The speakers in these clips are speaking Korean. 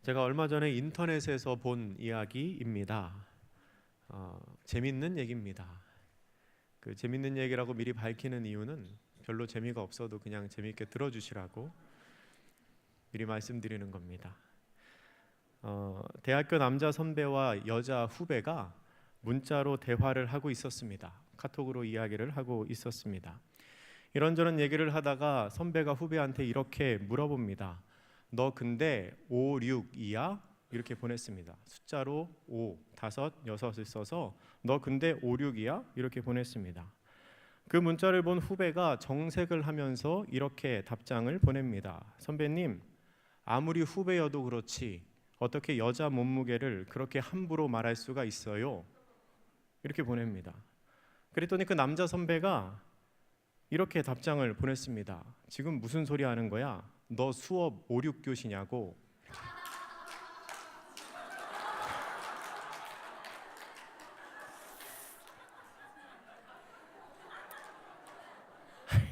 제가 얼마 전에 인터넷에서 본 이야기입니다. 재밌는 얘기입니다. 그 재밌는 얘기라고 미리 밝히는 이유는 별로 재미가 없어도 그냥 재밌게 들어주시라고 미리 말씀드리는 겁니다. 대학교 남자 선배와 여자 후배가 문자로 대화를 하고 있었습니다. 카톡으로 이야기를 하고 있었습니다. 이런저런 얘기를 하다가 선배가 후배한테 이렇게 물어봅니다. 너 근데 5, 6, 2야? 이렇게 보냈습니다. 숫자로 5, 5, 6을 써서 너 근데 5, 6이야? 이렇게 보냈습니다. 그 문자를 본 후배가 정색을 하면서 이렇게 답장을 보냅니다. 선배님, 아무리 후배여도 그렇지 어떻게 여자 몸무게를 그렇게 함부로 말할 수가 있어요? 이렇게 보냅니다. 그랬더니 그 남자 선배가 이렇게 답장을 보냈습니다. 지금 무슨 소리 하는 거야? 너 수업 5, 6교시냐고.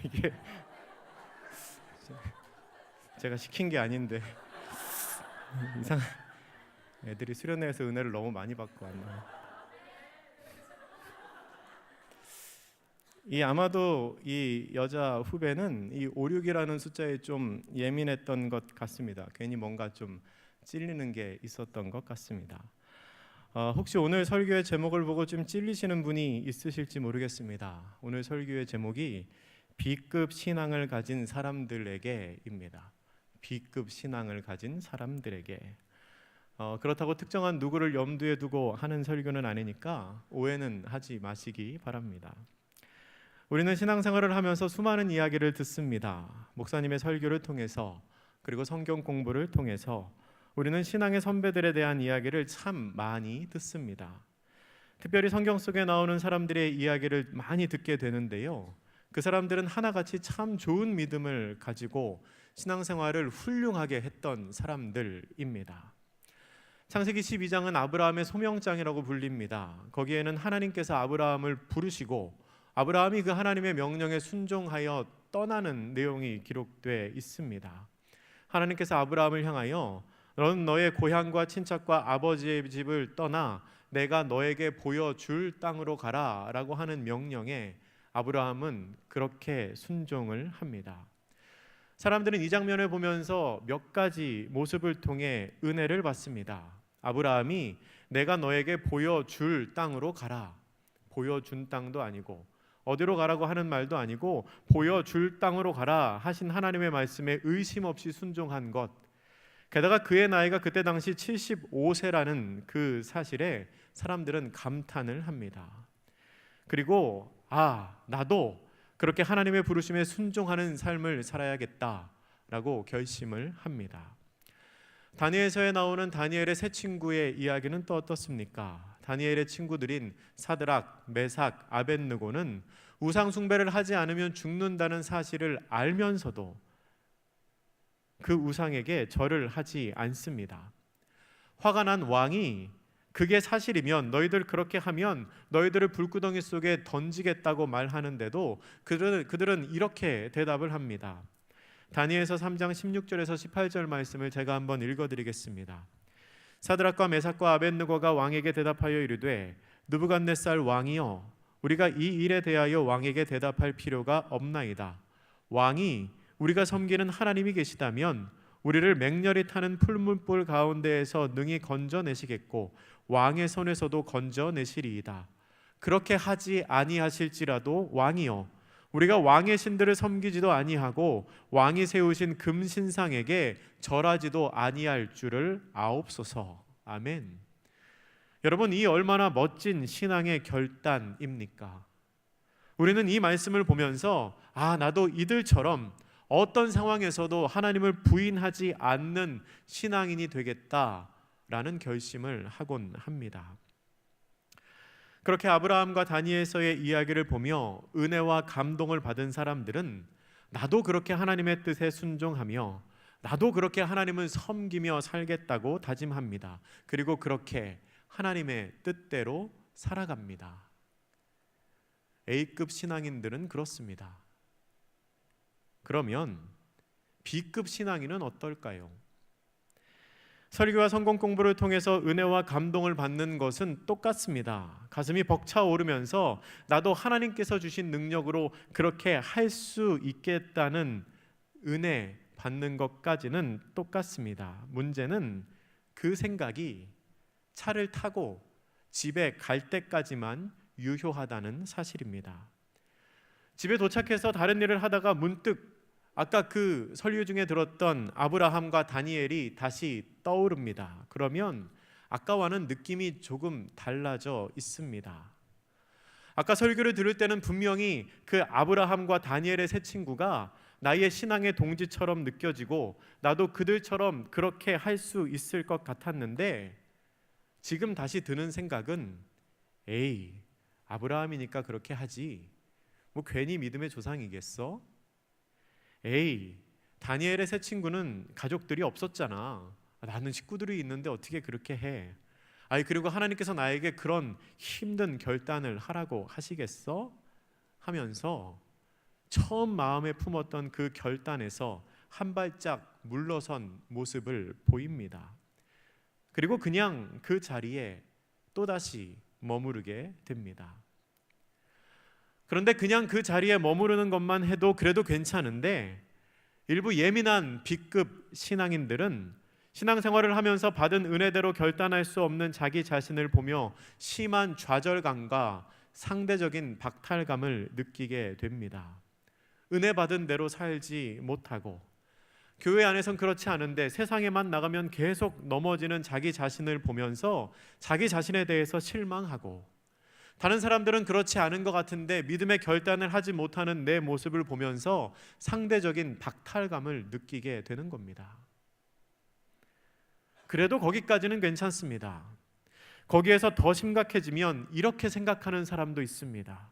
이게 제가 시킨 게 아닌데 이상 애들이 수련회에서 은혜를 너무 많이 받고 왔나요? 아마도 이 여자 후배는 이 5, 6이라는 숫자에 좀 예민했던 것 같습니다. 괜히 뭔가 좀 찔리는 게 있었던 것 같습니다. 혹시 오늘 설교의 제목을 보고 좀 찔리시는 분이 있으실지 모르겠습니다. 오늘 설교의 제목이 B급 신앙을 가진 사람들에게입니다. B급 신앙을 가진 사람들에게. 그렇다고 특정한 누구를 염두에 두고 하는 설교는 아니니까 오해는 하지 마시기 바랍니다. 우리는 신앙생활을 하면서 수많은 이야기를 듣습니다. 목사님의 설교를 통해서, 그리고 성경 공부를 통해서 우리는 신앙의 선배들에 대한 이야기를 참 많이 듣습니다. 특별히 성경 속에 나오는 사람들의 이야기를 많이 듣게 되는데요, 그 사람들은 하나같이 참 좋은 믿음을 가지고 신앙생활을 훌륭하게 했던 사람들입니다. 창세기 12장은 아브라함의 소명장이라고 불립니다. 거기에는 하나님께서 아브라함을 부르시고 아브라함이 그 하나님의 명령에 순종하여 떠나는 내용이 기록되어 있습니다. 하나님께서 아브라함을 향하여 너는 너의 고향과 친척과 아버지의 집을 떠나 내가 너에게 보여줄 땅으로 가라 라고 하는 명령에 아브라함은 그렇게 순종을 합니다. 사람들은 이 장면을 보면서 몇 가지 모습을 통해 은혜를 받습니다. 아브라함이 내가 너에게 보여줄 땅으로 가라, 보여준 땅도 아니고 어디로 가라고 하는 말도 아니고 보여줄 땅으로 가라 하신 하나님의 말씀에 의심 없이 순종한 것, 게다가 그의 나이가 그때 당시 75세라는 그 사실에 사람들은 감탄을 합니다. 그리고 나도 그렇게 하나님의 부르심에 순종하는 삶을 살아야겠다라고 결심을 합니다. 다니엘서에 나오는 다니엘의 세 친구의 이야기는 또 어떻습니까? 다니엘의 친구들인 사드락, 메삭, 아벳느고는 우상 숭배를 하지 않으면 죽는다는 사실을 알면서도 그 우상에게 절을 하지 않습니다. 화가 난 왕이 그게 사실이면 너희들 그렇게 하면 너희들을 불구덩이 속에 던지겠다고 말하는데도 그들은 이렇게 대답을 합니다. 다니엘서 3장 16절에서 18절 말씀을 제가 한번 읽어드리겠습니다. 사드락과 메삭과 아벳느고가 왕에게 대답하여 이르되 느부갓네살 왕이여, 우리가 이 일에 대하여 왕에게 대답할 필요가 없나이다. 왕이 우리가 섬기는 하나님이 계시다면 우리를 맹렬히 타는 풀문불 가운데에서 능히 건져내시겠고 왕의 손에서도 건져내시리이다. 그렇게 하지 아니하실지라도 왕이여, 우리가 왕의 신들을 섬기지도 아니하고 왕이 세우신 금신상에게 절하지도 아니할 줄을 아옵소서. 아멘. 여러분, 이 얼마나 멋진 신앙의 결단입니까? 우리는 이 말씀을 보면서 나도 이들처럼 어떤 상황에서도 하나님을 부인하지 않는 신앙인이 되겠다라는 결심을 하곤 합니다. 그렇게 아브라함과 다니엘서의 이야기를 보며 은혜와 감동을 받은 사람들은 나도 그렇게 하나님의 뜻에 순종하며 나도 그렇게 하나님을 섬기며 살겠다고 다짐합니다. 그리고 그렇게 하나님의 뜻대로 살아갑니다. A급 신앙인들은 그렇습니다. 그러면 B급 신앙인은 어떨까요? 설교와 성경 공부를 통해서 은혜와 감동을 받는 것은 똑같습니다. 가슴이 벅차오르면서 나도 하나님께서 주신 능력으로 그렇게 할 수 있겠다는 은혜 받는 것까지는 똑같습니다. 문제는 그 생각이 차를 타고 집에 갈 때까지만 유효하다는 사실입니다. 집에 도착해서 다른 일을 하다가 문득 아까 그 설교 중에 들었던 아브라함과 다니엘이 다시 떠오릅니다. 그러면 아까와는 느낌이 조금 달라져 있습니다. 아까 설교를 들을 때는 분명히 그 아브라함과 다니엘의 세 친구가 나의 신앙의 동지처럼 느껴지고 나도 그들처럼 그렇게 할 수 있을 것 같았는데, 지금 다시 드는 생각은 에이, 아브라함이니까 그렇게 하지, 뭐 괜히 믿음의 조상이겠어? 에이, 다니엘의 세 친구는 가족들이 없었잖아. 나는 식구들이 있는데 어떻게 그렇게 해? 아니, 그리고 하나님께서 나에게 그런 힘든 결단을 하라고 하시겠어? 하면서 처음 마음에 품었던 그 결단에서 한 발짝 물러선 모습을 보입니다. 그리고 그냥 그 자리에 또다시 머무르게 됩니다. 그런데 그냥 그 자리에 머무르는 것만 해도 그래도 괜찮은데, 일부 예민한 B급 신앙인들은 신앙생활을 하면서 받은 은혜대로 결단할 수 없는 자기 자신을 보며 심한 좌절감과 상대적인 박탈감을 느끼게 됩니다. 은혜 받은 대로 살지 못하고, 교회 안에선 그렇지 않은데 세상에만 나가면 계속 넘어지는 자기 자신을 보면서 자기 자신에 대해서 실망하고, 다른 사람들은 그렇지 않은 것 같은데 믿음의 결단을 하지 못하는 내 모습을 보면서 상대적인 박탈감을 느끼게 되는 겁니다. 그래도 거기까지는 괜찮습니다. 거기에서 더 심각해지면 이렇게 생각하는 사람도 있습니다.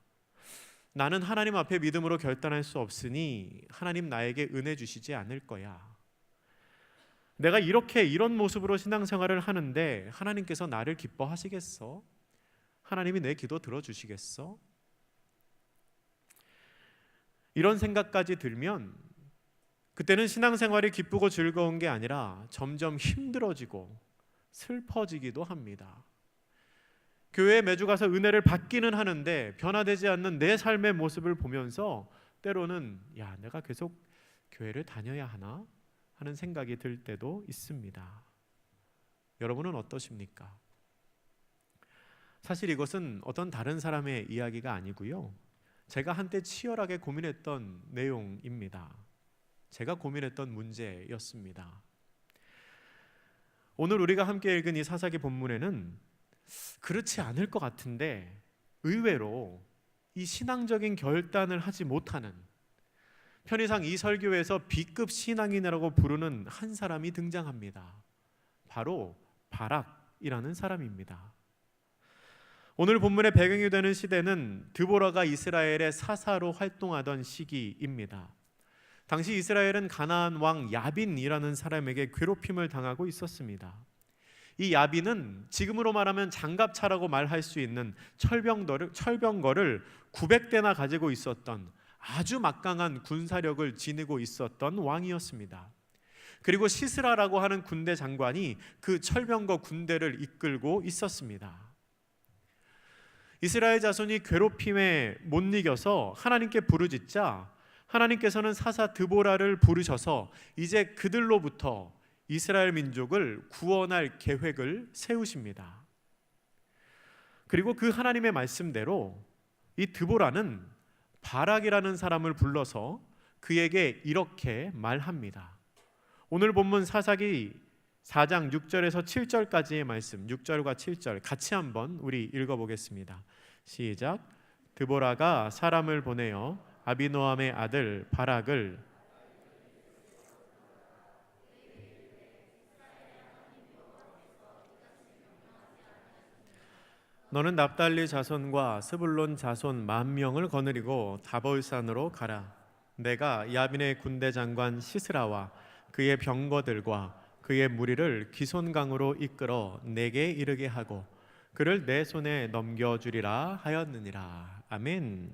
나는 하나님 앞에 믿음으로 결단할 수 없으니 하나님 나에게 은혜 주시지 않을 거야. 내가 이런 모습으로 신앙생활을 하는데 하나님께서 나를 기뻐하시겠어? 하나님이 내 기도 들어주시겠어? 이런 생각까지 들면 그때는 신앙생활이 기쁘고 즐거운 게 아니라 점점 힘들어지고 슬퍼지기도 합니다. 교회에 매주 가서 은혜를 받기는 하는데 변화되지 않는 내 삶의 모습을 보면서 때로는 내가 계속 교회를 다녀야 하나 하는 생각이 들 때도 있습니다. 여러분은 어떠십니까? 사실 이것은 어떤 다른 사람의 이야기가 아니고요, 제가 한때 치열하게 고민했던 내용입니다. 제가 고민했던 문제였습니다. 오늘 우리가 함께 읽은 이 사사기 본문에는 그렇지 않을 것 같은데 의외로 이 신앙적인 결단을 하지 못하는, 편의상 이 설교에서 B급 신앙인이라고 부르는 한 사람이 등장합니다. 바로 바락이라는 사람입니다. 오늘 본문의 배경이 되는 시대는 드보라가 이스라엘의 사사로 활동하던 시기입니다. 당시 이스라엘은 가나안 왕 야빈이라는 사람에게 괴롭힘을 당하고 있었습니다. 이 야빈은 지금으로 말하면 장갑차라고 말할 수 있는 철병거를 900대나 가지고 있었던 아주 막강한 군사력을 지니고 있었던 왕이었습니다. 그리고 시스라라고 하는 군대 장관이 그 철병거 군대를 이끌고 있었습니다. 이스라엘 자손이 괴롭힘에 못 이겨서 하나님께 부르짖자 하나님께서는 사사 드보라를 부르셔서 이제 그들로부터 이스라엘 민족을 구원할 계획을 세우십니다. 그리고 그 하나님의 말씀대로 이 드보라는 바락이라는 사람을 불러서 그에게 이렇게 말합니다. 오늘 본문 사사기 4장 6절에서 7절까지의 말씀, 6절과 7절 같이 한번 우리 읽어보겠습니다. 시작. 드보라가 사람을 보내어 아비노함의 아들 바락을 너는 납달리 자손과 스불론 자손 10,000명을 거느리고 다볼산으로 가라. 내가 야빈의 군대 장관 시스라와 그의 병거들과 그의 무리를 기손강으로 이끌어 내게 이르게 하고 그를 내 손에 넘겨주리라 하였느니라. 아멘.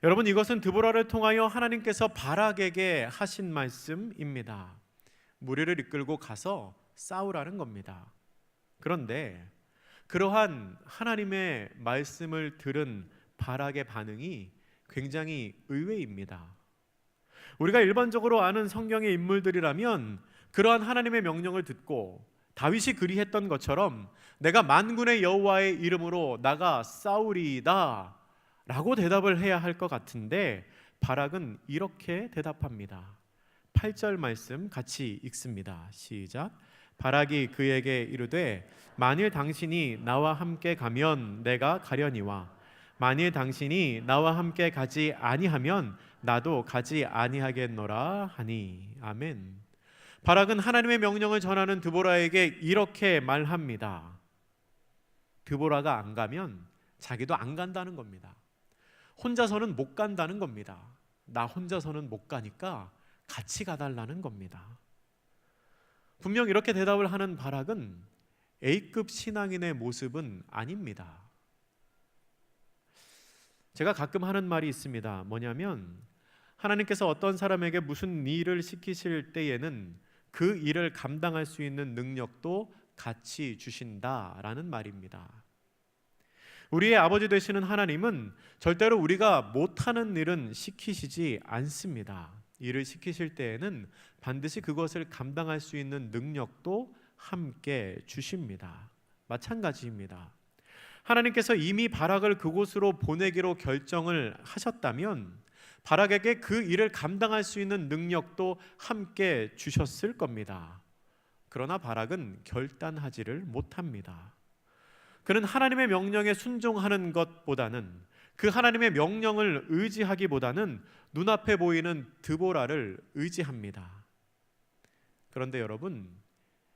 여러분, 이것은 드보라를 통하여 하나님께서 바락에게 하신 말씀입니다. 무리를 이끌고 가서 싸우라는 겁니다. 그런데 그러한 하나님의 말씀을 들은 바락의 반응이 굉장히 의외입니다. 우리가 일반적으로 아는 성경의 인물들이라면 그러한 하나님의 명령을 듣고 다윗이 그리했던 것처럼 내가 만군의 여호와의 이름으로 나가 싸우리이다 라고 대답을 해야 할 것 같은데 바락은 이렇게 대답합니다. 8절 말씀 같이 읽습니다. 시작. 바락이 그에게 이르되 만일 당신이 나와 함께 가면 내가 가려니와 만일 당신이 나와 함께 가지 아니하면 나도 가지 아니하겠노라 하니. 아멘. 바락은 하나님의 명령을 전하는 드보라에게 이렇게 말합니다. 드보라가 안 가면 자기도 안 간다는 겁니다. 혼자서는 못 간다는 겁니다. 나 혼자서는 못 가니까 같이 가달라는 겁니다. 분명 이렇게 대답을 하는 바락은 A급 신앙인의 모습은 아닙니다. 제가 가끔 하는 말이 있습니다. 뭐냐면 하나님께서 어떤 사람에게 무슨 일을 시키실 때에는 그 일을 감당할 수 있는 능력도 같이 주신다라는 말입니다. 우리의 아버지 되시는 하나님은 절대로 우리가 못하는 일은 시키시지 않습니다. 일을 시키실 때에는 반드시 그것을 감당할 수 있는 능력도 함께 주십니다. 마찬가지입니다. 하나님께서 이미 바락을 그곳으로 보내기로 결정을 하셨다면 바락에게 그 일을 감당할 수 있는 능력도 함께 주셨을 겁니다. 그러나 바락은 결단하지를 못합니다. 그는 하나님의 명령에 순종하는 것보다는 그 하나님의 명령을 의지하기보다는 눈앞에 보이는 드보라를 의지합니다. 그런데 여러분,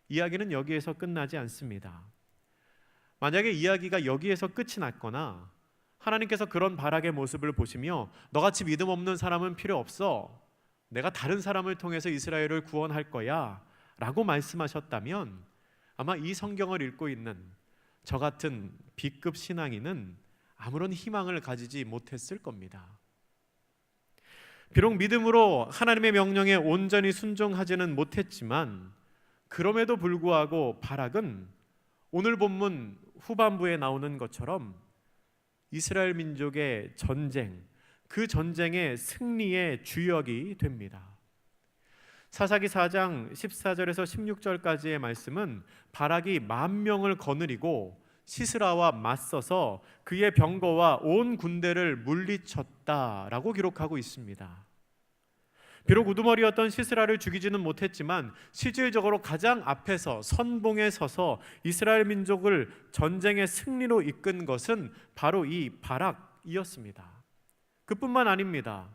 이야기는 여기에서 끝나지 않습니다. 만약에 이야기가 여기에서 끝이 났거나 하나님께서 그런 바락의 모습을 보시며 너같이 믿음 없는 사람은 필요 없어, 내가 다른 사람을 통해서 이스라엘을 구원할 거야 라고 말씀하셨다면 아마 이 성경을 읽고 있는 저 같은 B급 신앙인은 아무런 희망을 가지지 못했을 겁니다. 비록 믿음으로 하나님의 명령에 온전히 순종하지는 못했지만 그럼에도 불구하고 바락은 오늘 본문 후반부에 나오는 것처럼 이스라엘 민족의 전쟁, 그 전쟁의 승리의 주역이 됩니다. 사사기 4장 14절에서 16절까지의 말씀은 바락이 10,000명을 거느리고 시스라와 맞서서 그의 병거와 온 군대를 물리쳤다라고 기록하고 있습니다. 비록 우두머리였던 시스라를 죽이지는 못했지만 실질적으로 가장 앞에서 선봉에 서서 이스라엘 민족을 전쟁의 승리로 이끈 것은 바로 이 바락이었습니다. 그뿐만 아닙니다.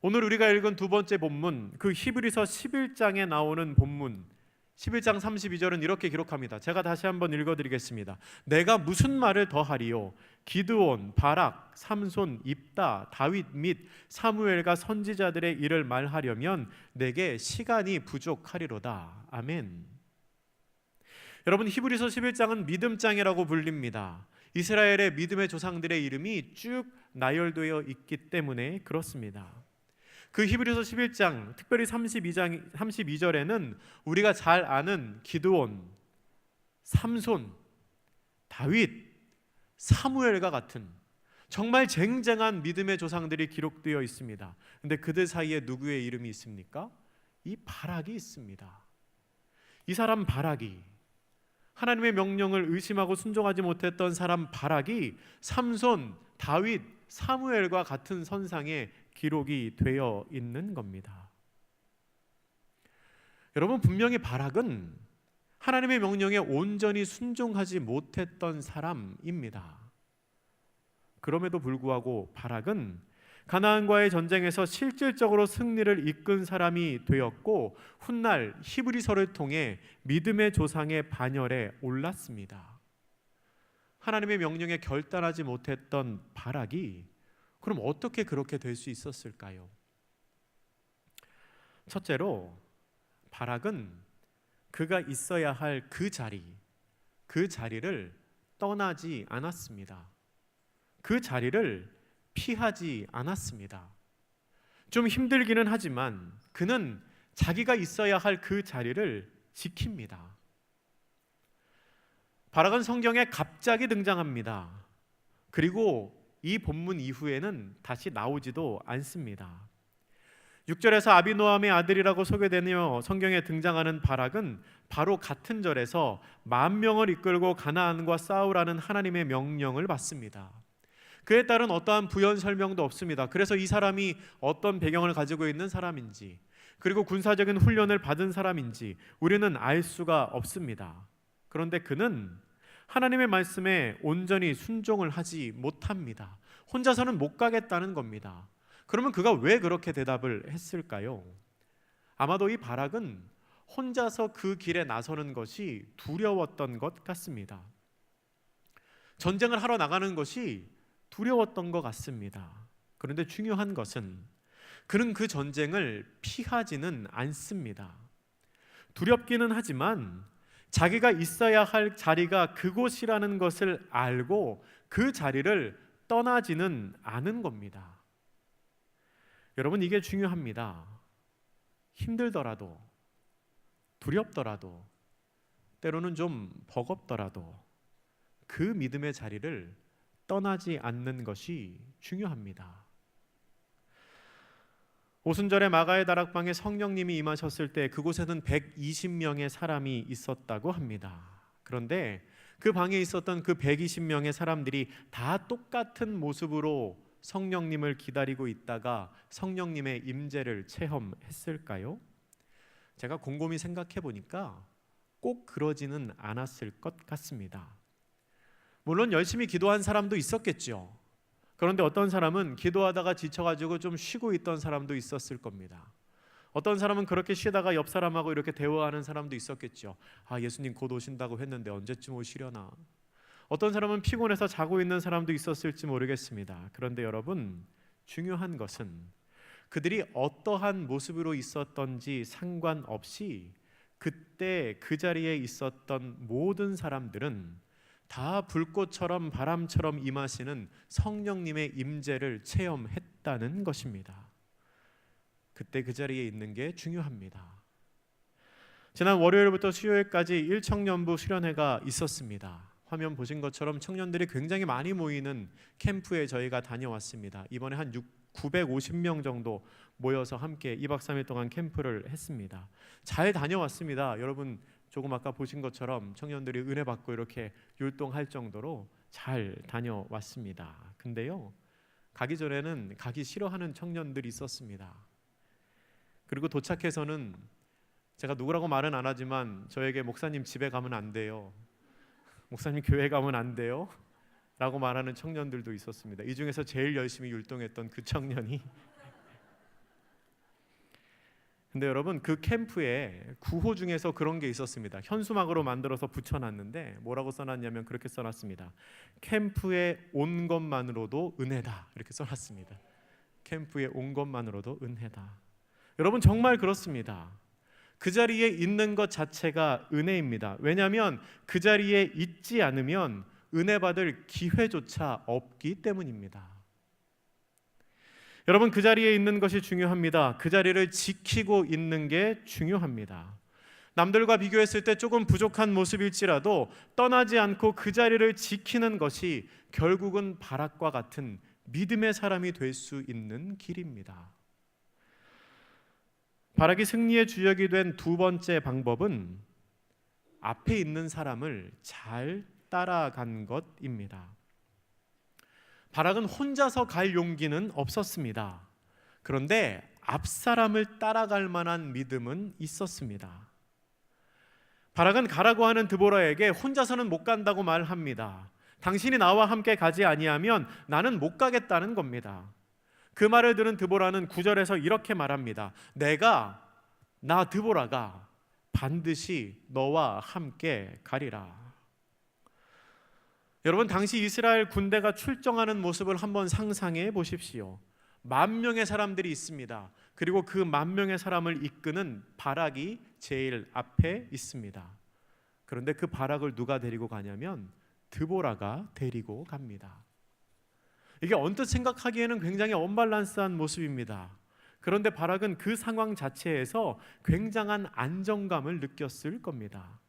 오늘 우리가 읽은 두 번째 본문, 그 히브리서 11장에 나오는 본문 11장 32절은 이렇게 기록합니다. 제가 다시 한번 읽어드리겠습니다. 내가 무슨 말을 더하리요? 기드온, 바락, 삼손, 입다, 다윗 및 사무엘과 선지자들의 일을 말하려면 내게 시간이 부족하리로다. 아멘. 여러분, 히브리서 11장은 믿음장이라고 불립니다. 이스라엘의 믿음의 조상들의 이름이 쭉 나열되어 있기 때문에 그렇습니다. 그 히브리서 11장, 특별히 32절에는 우리가 잘 아는 기드온, 삼손, 다윗, 사무엘과 같은 정말 쟁쟁한 믿음의 조상들이 기록되어 있습니다. 그런데 그들 사이에 누구의 이름이 있습니까? 이 바락이 있습니다. 이 사람 바락이, 하나님의 명령을 의심하고 순종하지 못했던 사람 바락이 삼손, 다윗, 사무엘과 같은 선상에 기록이 되어 있는 겁니다. 여러분, 분명히 바락은 하나님의 명령에 온전히 순종하지 못했던 사람입니다. 그럼에도 불구하고 바락은 가나안과의 전쟁에서 실질적으로 승리를 이끈 사람이 되었고 훗날 히브리서를 통해 믿음의 조상의 반열에 올랐습니다. 하나님의 명령에 결단하지 못했던 바락이 그럼 어떻게 그렇게 될 수 있었을까요? 첫째로 바락은 그가 있어야 할 그 자리를 떠나지 않았습니다. 그 자리를 피하지 않았습니다. 좀 힘들기는 하지만 그는 자기가 있어야 할 그 자리를 지킵니다. 바락은 성경에 갑자기 등장합니다. 그리고 이 본문 이후에는 다시 나오지도 않습니다. 6절에서 아비노함의 아들이라고 소개되며 성경에 등장하는 바락은 바로 같은 절에서 10,000명을 이끌고 가나안과 싸우라는 하나님의 명령을 받습니다. 그에 따른 어떠한 부연 설명도 없습니다. 그래서 이 사람이 어떤 배경을 가지고 있는 사람인지, 그리고 군사적인 훈련을 받은 사람인지 우리는 알 수가 없습니다. 그런데 그는 하나님의 말씀에 온전히 순종을 하지 못합니다. 혼자서는 못 가겠다는 겁니다. 그러면 그가 왜 그렇게 대답을 했을까요? 아마도 이 바락은 혼자서 그 길에 나서는 것이 두려웠던 것 같습니다. 전쟁을 하러 나가는 것이 두려웠던 것 같습니다. 그런데 중요한 것은 그는 그 전쟁을 피하지는 않습니다. 두렵기는 하지만 자기가 있어야 할 자리가 그곳이라는 것을 알고 그 자리를 떠나지는 않은 겁니다. 여러분, 이게 중요합니다. 힘들더라도, 두렵더라도, 때로는 좀 버겁더라도 그 믿음의 자리를 떠나지 않는 것이 중요합니다. 오순절에 마가의 다락방에 성령님이 임하셨을 때 그곳에는 120명의 사람이 있었다고 합니다. 그런데 그 방에 있었던 그 120명의 사람들이 다 똑같은 모습으로 성령님을 기다리고 있다가 성령님의 임재를 체험했을까요? 제가 곰곰이 생각해 보니까 꼭 그러지는 않았을 것 같습니다. 물론 열심히 기도한 사람도 있었겠죠. 그런데 어떤 사람은 기도하다가 지쳐가지고 좀 쉬고 있던 사람도 있었을 겁니다. 어떤 사람은 그렇게 쉬다가 옆 사람하고 이렇게 대화하는 사람도 있었겠죠. 아, 예수님 곧 오신다고 했는데 언제쯤 오시려나. 어떤 사람은 피곤해서 자고 있는 사람도 있었을지 모르겠습니다. 그런데 여러분, 중요한 것은 그들이 어떠한 모습으로 있었던지 상관없이 그때 그 자리에 있었던 모든 사람들은 다 불꽃처럼 바람처럼 임하시는 성령님의 임재를 체험했다는 것입니다. 그때 그 자리에 있는 게 중요합니다. 지난 월요일부터 수요일까지 일청년부 수련회가 있었습니다. 화면 보신 것처럼 청년들이 굉장히 많이 모이는 캠프에 저희가 다녀왔습니다. 이번에 한 950명 정도 모여서 함께 2박 3일 동안 캠프를 했습니다. 잘 다녀왔습니다. 여러분, 조금 아까 보신 것처럼 청년들이 은혜 받고 이렇게 율동할 정도로 잘 다녀왔습니다. 근데요, 가기 전에는 가기 싫어하는 청년들이 있었습니다. 그리고 도착해서는 제가 누구라고 말은 안 하지만 저에게 목사님 집에 가면 안 돼요, 목사님 교회 가면 안 돼요 라고 말하는 청년들도 있었습니다. 이 중에서 제일 열심히 율동했던 그 청년이 근데 여러분, 그 캠프에 구호 중에서 그런 게 있었습니다. 현수막으로 만들어서 붙여놨는데 뭐라고 써놨냐면 그렇게 써놨습니다. 캠프에 온 것만으로도 은혜다, 이렇게 써놨습니다. 캠프에 온 것만으로도 은혜다. 여러분, 정말 그렇습니다. 그 자리에 있는 것 자체가 은혜입니다. 왜냐하면 그 자리에 있지 않으면 은혜 받을 기회조차 없기 때문입니다. 여러분, 그 자리에 있는 것이 중요합니다. 그 자리를 지키고 있는 게 중요합니다. 남들과 비교했을 때 조금 부족한 모습일지라도 떠나지 않고 그 자리를 지키는 것이 결국은 바락과 같은 믿음의 사람이 될 수 있는 길입니다. 바락이 승리의 주역이 된 두 번째 방법은 앞에 있는 사람을 잘 따라간 것입니다. 바락은 혼자서 갈 용기는 없었습니다. 그런데 앞 사람을 따라갈 만한 믿음은 있었습니다. 바락은 가라고 하는 드보라에게 혼자서는 못 간다고 말합니다. 당신이 나와 함께 가지 아니하면 나는 못 가겠다는 겁니다. 그 말을 들은 드보라는 9절에서 이렇게 말합니다. 나 드보라가 반드시 너와 함께 가리라. 여러분, 당시 이스라엘 군대가 출정하는 모습을 한번 상상해 보십시오. 10,000명의 사람들이 있습니다. 그리고 그 10,000명의 사람을 이끄는 바락이 제일 앞에 있습니다. 그런데 그 바락을 누가 데리고 가냐면 드보라가 데리고 갑니다. 이게 언뜻 생각하기에는 굉장히 언밸런스한 모습입니다. 그런데 바락은 그 상황 자체에서 굉장한 안정감을 느꼈을 겁니다.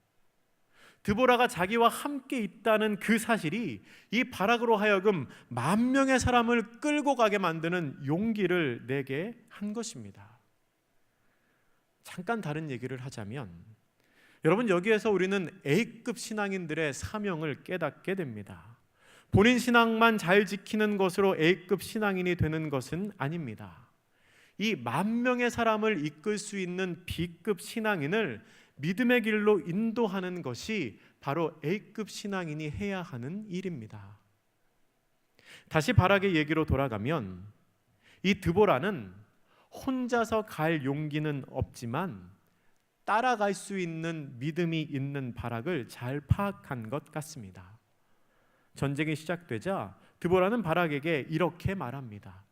드보라가 자기와 함께 있다는 그 사실이 이 바락으로 하여금 10,000명의 사람을 끌고 가게 만드는 용기를 내게 한 것입니다. 잠깐 다른 얘기를 하자면, 여러분, 여기에서 우리는 A급 신앙인들의 사명을 깨닫게 됩니다. 본인 신앙만 잘 지키는 것으로 A급 신앙인이 되는 것은 아닙니다. 이 10,000명의 사람을 이끌 수 있는 B급 신앙인을 믿음의 길로 인도하는 것이 바로 A급 신앙인이 해야 하는 일입니다. 다시 바락의 얘기로 돌아가면, 이 드보라는 혼자서 갈 용기는 없지만 따라갈 수 있는 믿음이 있는 바락을 잘 파악한 것 같습니다. 전쟁이 시작되자 드보라는 바락에게 이렇게 말합니다.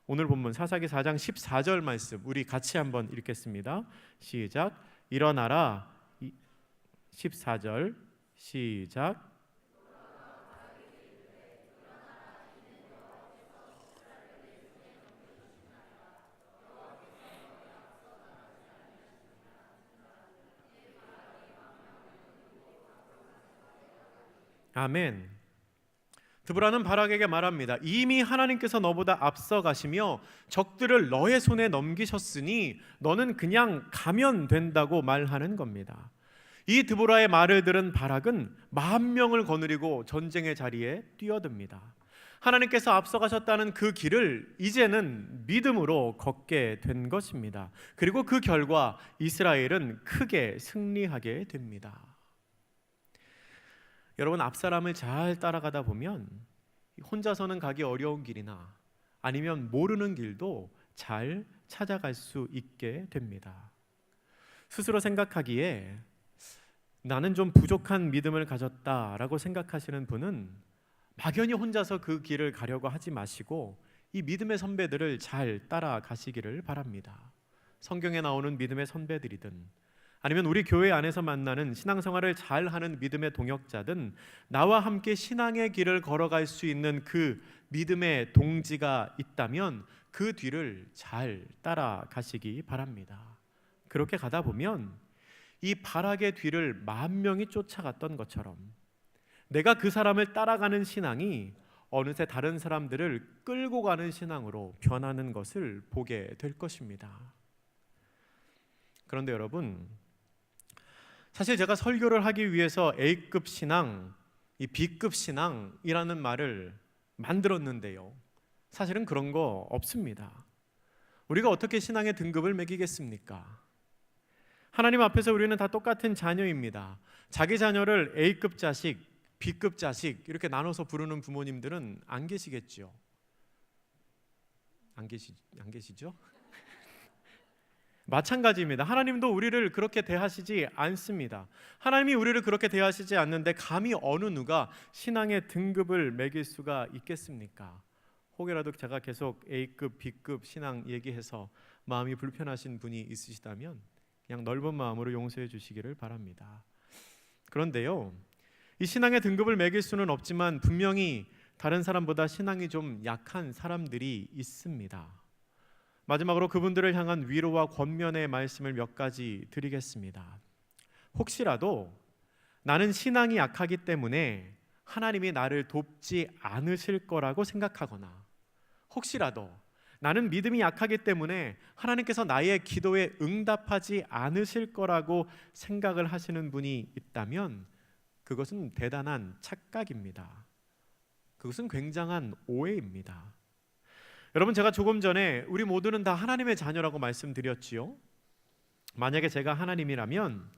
오늘 본문 사사기 4장 14절 말씀 우리 같이 한번 읽겠습니다. 시작. 일어나라. 14절 시작. 아멘. 드보라는 바락에게 말합니다. 이미 하나님께서 너보다 앞서가시며 적들을 너의 손에 넘기셨으니 너는 그냥 가면 된다고 말하는 겁니다. 이 드보라의 말을 들은 바락은 10,000명을 거느리고 전쟁의 자리에 뛰어듭니다. 하나님께서 앞서가셨다는 그 길을 이제는 믿음으로 걷게 된 것입니다. 그리고 그 결과 이스라엘은 크게 승리하게 됩니다. 여러분, 앞사람을 잘 따라가다 보면 혼자서는 가기 어려운 길이나 아니면 모르는 길도 잘 찾아갈 수 있게 됩니다. 스스로 생각하기에 나는 좀 부족한 믿음을 가졌다라고 생각하시는 분은 막연히 혼자서 그 길을 가려고 하지 마시고 이 믿음의 선배들을 잘 따라가시기를 바랍니다. 성경에 나오는 믿음의 선배들이든 아니면 우리 교회 안에서 만나는 신앙생활을 잘하는 믿음의 동역자든 나와 함께 신앙의 길을 걸어갈 수 있는 그 믿음의 동지가 있다면 그 뒤를 잘 따라가시기 바랍니다. 그렇게 가다 보면 이 바락의 뒤를 10,000명이 쫓아갔던 것처럼 내가 그 사람을 따라가는 신앙이 어느새 다른 사람들을 끌고 가는 신앙으로 변하는 것을 보게 될 것입니다. 그런데 여러분, 사실 제가 설교를 하기 위해서 A급 신앙, 이 B급 신앙이라는 말을 만들었는데요, 사실은 그런 거 없습니다. 우리가 어떻게 신앙의 등급을 매기겠습니까? 하나님 앞에서 우리는 다 똑같은 자녀입니다. 자기 자녀를 A급 자식, B급 자식 이렇게 나눠서 부르는 부모님들은 안 계시겠죠? 안 계시죠? 마찬가지입니다. 하나님도 우리를 그렇게 대하시지 않습니다. 하나님이 우리를 그렇게 대하시지 않는데 감히 어느 누가 신앙의 등급을 매길 수가 있겠습니까? 혹여라도 제가 계속 A급, B급 신앙 얘기해서 마음이 불편하신 분이 있으시다면 그냥 넓은 마음으로 용서해 주시기를 바랍니다. 그런데요, 이 신앙의 등급을 매길 수는 없지만 분명히 다른 사람보다 신앙이 좀 약한 사람들이 있습니다. 마지막으로 그분들을 향한 위로와 권면의 말씀을 몇 가지 드리겠습니다. 혹시라도 나는 신앙이 약하기 때문에 하나님이 나를 돕지 않으실 거라고 생각하거나, 혹시라도 나는 믿음이 약하기 때문에 하나님께서 나의 기도에 응답하지 않으실 거라고 생각을 하시는 분이 있다면 그것은 대단한 착각입니다. 그것은 굉장한 오해입니다. 여러분, 제가 조금 전에 우리 모두는 다 하나님의 자녀라고 말씀드렸지요. 만약에 제가 하나님이라면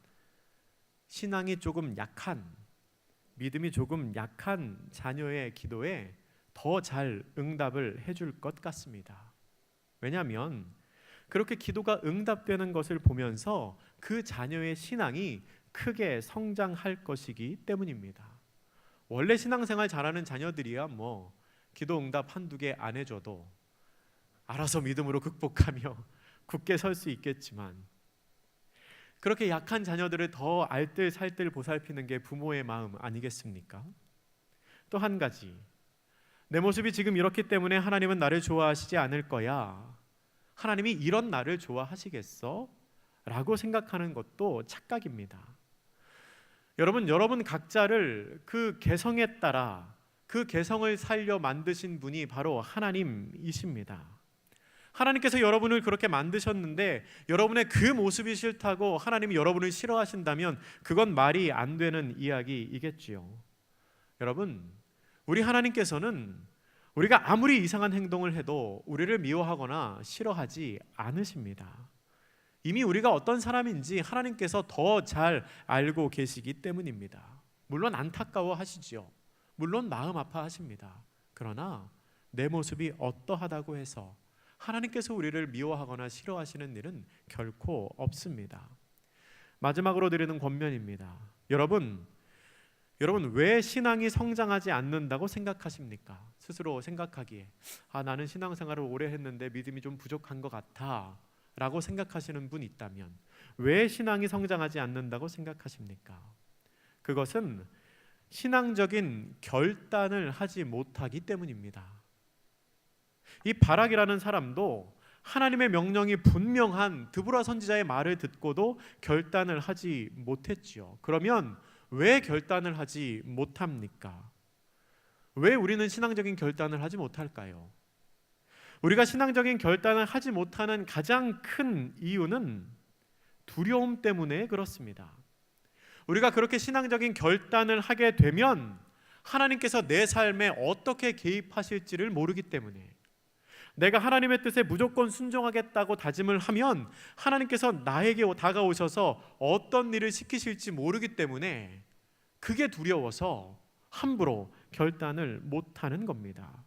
신앙이 조금 약한, 믿음이 조금 약한 자녀의 기도에 더 잘 응답을 해줄 것 같습니다. 왜냐하면 그렇게 기도가 응답되는 것을 보면서 그 자녀의 신앙이 크게 성장할 것이기 때문입니다. 원래 신앙생활 잘하는 자녀들이야 뭐 기도 응답 한두 개 안 해줘도 알아서 믿음으로 극복하며 굳게 설 수 있겠지만, 그렇게 약한 자녀들을 더 알뜰살뜰 보살피는 게 부모의 마음 아니겠습니까? 또 한 가지, 내 모습이 지금 이렇기 때문에 하나님은 나를 좋아하시지 않을 거야, 하나님이 이런 나를 좋아하시겠어? 라고 생각하는 것도 착각입니다. 여러분 각자를 그 개성에 따라 그 개성을 살려 만드신 분이 바로 하나님이십니다. 하나님께서 여러분을 그렇게 만드셨는데 여러분의 그 모습이 싫다고 하나님이 여러분을 싫어하신다면 그건 말이 안 되는 이야기이겠지요. 여러분, 우리 하나님께서는 우리가 아무리 이상한 행동을 해도 우리를 미워하거나 싫어하지 않으십니다. 이미 우리가 어떤 사람인지 하나님께서 더 잘 알고 계시기 때문입니다. 물론 안타까워하시지요. 물론 마음 아파하십니다. 그러나 내 모습이 어떠하다고 해서 하나님께서 우리를 미워하거나 싫어하시는 일은 결코 없습니다. 마지막으로 드리는 권면입니다. 여러분 왜 신앙이 성장하지 않는다고 생각하십니까? 스스로 생각하기에 나는 신앙생활을 오래 했는데 믿음이 좀 부족한 것 같아 라고 생각하시는 분 있다면 왜 신앙이 성장하지 않는다고 생각하십니까? 그것은 신앙적인 결단을 하지 못하기 때문입니다. 이 바락이라는 사람도 하나님의 명령이 분명한 드보라 선지자의 말을 듣고도 결단을 하지 못했지요. 그러면 왜 결단을 하지 못합니까? 왜 우리는 신앙적인 결단을 하지 못할까요? 우리가 신앙적인 결단을 하지 못하는 가장 큰 이유는 두려움 때문에 그렇습니다. 우리가 그렇게 신앙적인 결단을 하게 되면 하나님께서 내 삶에 어떻게 개입하실지를 모르기 때문에, 내가 하나님의 뜻에 무조건 순종하겠다고 다짐을 하면 하나님께서 나에게 다가오셔서 어떤 일을 시키실지 모르기 때문에 그게 두려워서 함부로 결단을 못하는 겁니다.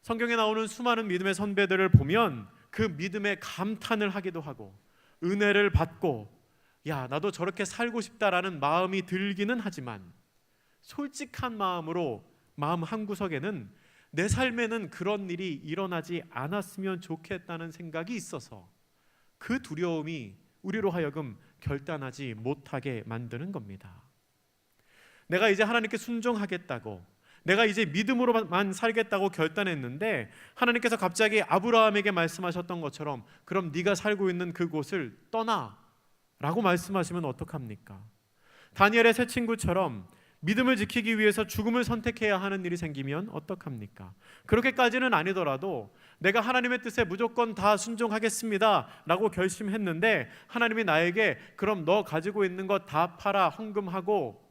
성경에 나오는 수많은 믿음의 선배들을 보면 그 믿음에 감탄을 하기도 하고 은혜를 받고 나도 저렇게 살고 싶다라는 마음이 들기는 하지만 솔직한 마음으로 마음 한구석에는 내 삶에는 그런 일이 일어나지 않았으면 좋겠다는 생각이 있어서 그 두려움이 우리로 하여금 결단하지 못하게 만드는 겁니다. 내가 이제 하나님께 순종하겠다고, 내가 이제 믿음으로만 살겠다고 결단했는데 하나님께서 갑자기 아브라함에게 말씀하셨던 것처럼 그럼 네가 살고 있는 그곳을 떠나 라고 말씀하시면 어떡합니까? 다니엘의 세 친구처럼 믿음을 지키기 위해서 죽음을 선택해야 하는 일이 생기면 어떡합니까? 그렇게까지는 아니더라도 내가 하나님의 뜻에 무조건 다 순종하겠습니다 라고 결심했는데 하나님이 나에게 그럼 너 가지고 있는 것 다 팔아 헌금하고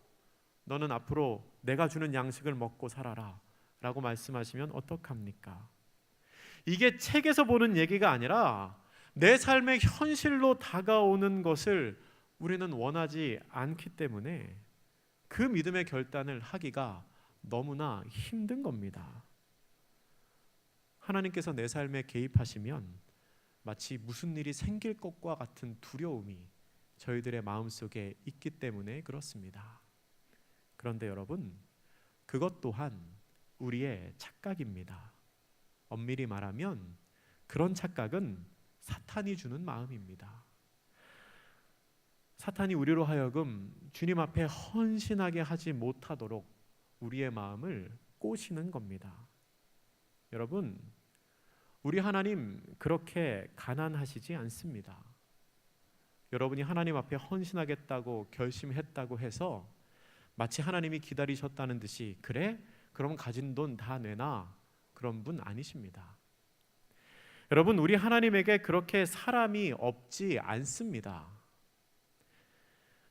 너는 앞으로 내가 주는 양식을 먹고 살아라 라고 말씀하시면 어떡합니까? 이게 책에서 보는 얘기가 아니라 내 삶의 현실로 다가오는 것을 우리는 원하지 않기 때문에 그 믿음의 결단을 하기가 너무나 힘든 겁니다. 하나님께서 내 삶에 개입하시면 마치 무슨 일이 생길 것과 같은 두려움이 저희들의 마음속에 있기 때문에 그렇습니다. 그런데 여러분, 그것 또한 우리의 착각입니다. 엄밀히 말하면 그런 착각은 사탄이 주는 마음입니다. 사탄이 우리로 하여금 주님 앞에 헌신하게 하지 못하도록 우리의 마음을 꼬시는 겁니다. 여러분, 우리 하나님 그렇게 가난하시지 않습니다. 여러분이 하나님 앞에 헌신하겠다고 결심했다고 해서 마치 하나님이 기다리셨다는 듯이 그래? 그럼 가진 돈 다 내놔 그런 분 아니십니다. 여러분, 우리 하나님에게 그렇게 사람이 없지 않습니다.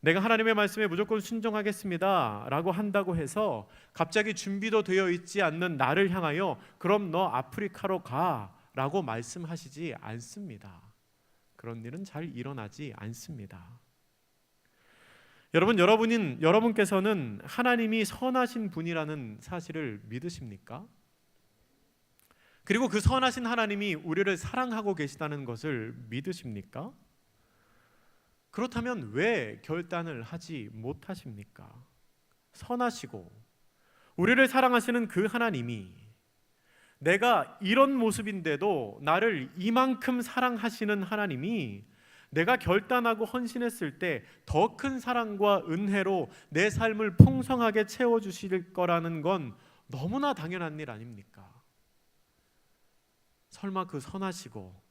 내가 하나님의 말씀에 무조건 순종하겠습니다 라고 한다고 해서 갑자기 준비도 되어 있지 않는 나를 향하여 그럼 너 아프리카로 가 라고 말씀하시지 않습니다. 그런 일은 잘 일어나지 않습니다. 여러분께서는 하나님이 선하신 분이라는 사실을 믿으십니까? 그리고 그 선하신 하나님이 우리를 사랑하고 계시다는 것을 믿으십니까? 그렇다면 왜 결단을 하지 못하십니까? 선하시고 우리를 사랑하시는 그 하나님이 내가 이런 모습인데도 나를 이만큼 사랑하시는 하나님이 내가 결단하고 헌신했을 때 더 큰 사랑과 은혜로 내 삶을 풍성하게 채워주실 거라는 건 너무나 당연한 일 아닙니까? 설마 그 선하시고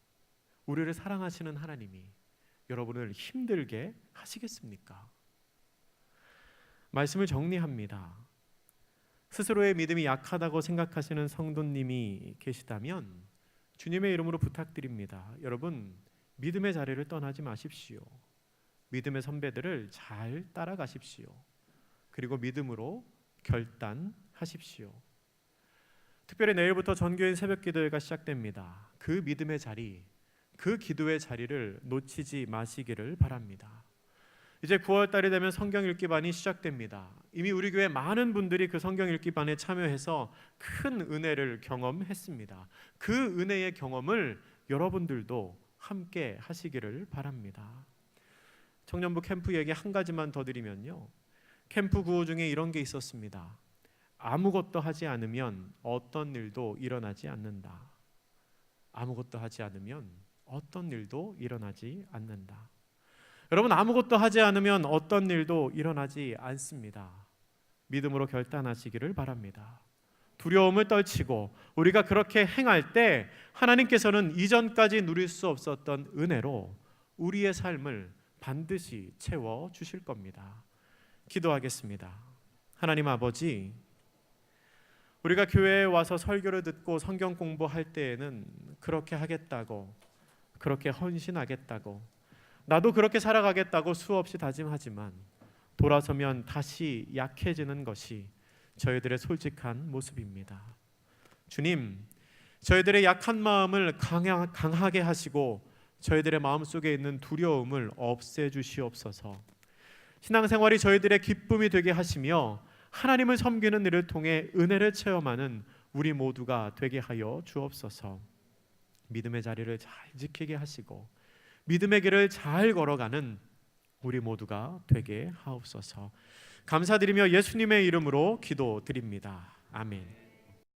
우리를 사랑하시는 하나님이 여러분을 힘들게 하시겠습니까? 말씀을 정리합니다. 스스로의 믿음이 약하다고 생각하시는 성도님이 계시다면 주님의 이름으로 부탁드립니다. 여러분, 믿음의 자리를 떠나지 마십시오. 믿음의 선배들을 잘 따라가십시오. 그리고 믿음으로 결단하십시오. 특별히 내일부터 전교인 새벽 기도회가 시작됩니다. 그 믿음의 자리, 그 기도의 자리를 놓치지 마시기를 바랍니다. 이제 9월 달이 되면 성경 읽기반이 시작됩니다. 이미 우리 교회 많은 분들이 그 성경 읽기반에 참여해서 큰 은혜를 경험했습니다. 그 은혜의 경험을 여러분들도 함께 하시기를 바랍니다. 청년부 캠프 얘기 한 가지만 더 드리면요, 캠프 구호 중에 이런 게 있었습니다. 아무것도 하지 않으면 어떤 일도 일어나지 않는다. 아무것도 하지 않으면 어떤 일도 일어나지 않는다. 여러분, 아무것도 하지 않으면 어떤 일도 일어나지 않습니다. 믿음으로 결단하시기를 바랍니다. 두려움을 떨치고 우리가 그렇게 행할 때 하나님께서는 이전까지 누릴 수 없었던 은혜로 우리의 삶을 반드시 채워 주실 겁니다. 기도하겠습니다. 하나님 아버지, 우리가 교회에 와서 설교를 듣고 성경 공부할 때에는 그렇게 하겠다고, 그렇게 헌신하겠다고, 나도 그렇게 살아가겠다고 수없이 다짐하지만 돌아서면 다시 약해지는 것이 저희들의 솔직한 모습입니다. 주님, 저희들의 약한 마음을 강하게 하시고 저희들의 마음속에 있는 두려움을 없애주시옵소서. 신앙생활이 저희들의 기쁨이 되게 하시며 하나님을 섬기는 일을 통해 은혜를 체험하는 우리 모두가 되게 하여 주옵소서. 믿음의 자리를 잘 지키게 하시고 믿음의 길을 잘 걸어가는 우리 모두가 되게 하옵소서. 감사드리며 예수님의 이름으로 기도드립니다. 아멘.